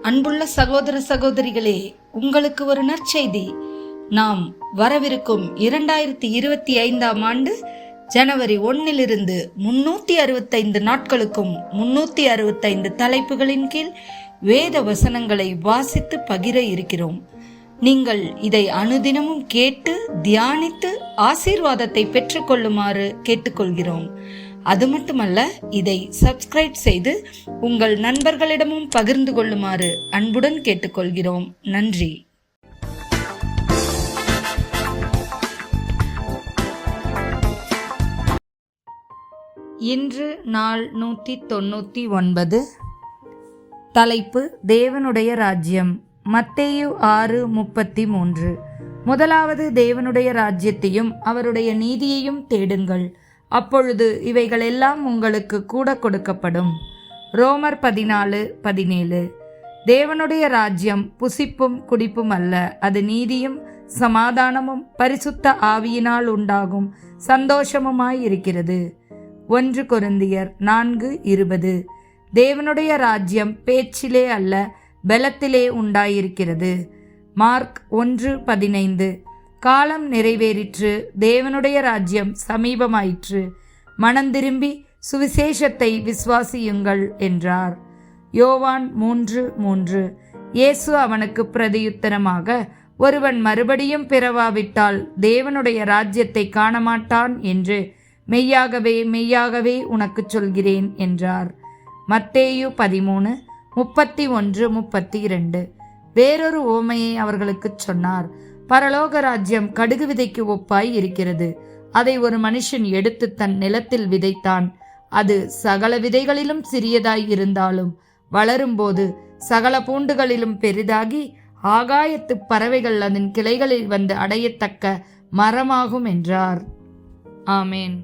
அன்புள்ள சகோதர சகோதரிகளே, உங்களுக்கு ஒரு நற்செய்தி. நாம் வரவிருக்கும் 2025 ஆண்டு ஜனவரி 1 365 நாட்களுக்கும் 365 தலைப்புகளின் கீழ் வேத வசனங்களை வாசித்து பகிர இருக்கிறோம். நீங்கள் இதை அனுதினமும் கேட்டு தியானித்து ஆசீர்வாதத்தை பெற்றுக்கொள்ளுமாறு கேட்டுக்கொள்கிறோம். அது மட்டுமல்ல, இதை சப்ஸ்கிரைப் செய்து உங்கள் நண்பர்களிடமும் பகிர்ந்து கொள்ளுமாறு அன்புடன் கேட்டுக்கொள்கிறோம். நன்றி. இன்று நாள் 199. தலைப்பு தேவனுடைய ராஜ்யம். மத்தேயு 6:33. முதலாவது தேவனுடைய ராஜ்யத்தையும் அவருடைய நீதியையும் தேடுங்கள், அப்பொழுது இவைகளெல்லாம் உங்களுக்கு கூட கொடுக்கப்படும். ரோமர் 14:17. தேவனுடைய ராஜ்யம் புசிப்பும் குடிப்பும் அல்ல, அது நீதியும் சமாதானமும் பரிசுத்த ஆவியினால் உண்டாகும் சந்தோஷமுமாயிருக்கிறது. 1 கொரிந்தியர் 4:20. தேவனுடைய ராஜ்யம் பேச்சிலே அல்ல, பலத்திலே உண்டாயிருக்கிறது. மார்க் 1:15. காலம் நிறைவேறிற்று, தேவனுடைய ராஜ்யம் சமீபமாயிற்று, மனந்திரும்பி சுவிசேஷத்தை விசுவாசியுங்கள் என்றார். யோவான் 3:3. இயேசு அவனுக்கு பிரதியுத்தரமாக, ஒருவன் மறுபடியும் பிறவாவிட்டால் தேவனுடைய ராஜ்யத்தை காணமாட்டான் என்று மெய்யாகவே மெய்யாகவே உனக்கு சொல்கிறேன் என்றார். மத்தேயு 13:31-32. வேறொரு உவமையை அவர்களுக்கு சொன்னார். பரலோக ராஜ்யம் கடுகு விதைக்கு ஒப்பாய் இருக்கிறது. அதை ஒரு மனுஷன் எடுத்து தன் நிலத்தில் விதைத்தான். அது சகல விதைகளிலும் சிறியதாய் இருந்தாலும் வளரும்போது சகல பூண்டுகளிலும் பெரிதாகி ஆகாயத்து பறவைகள் அதன் கிளைகளில் வந்து அடையத்தக்க மரமாகும் என்றார். ஆமேன்.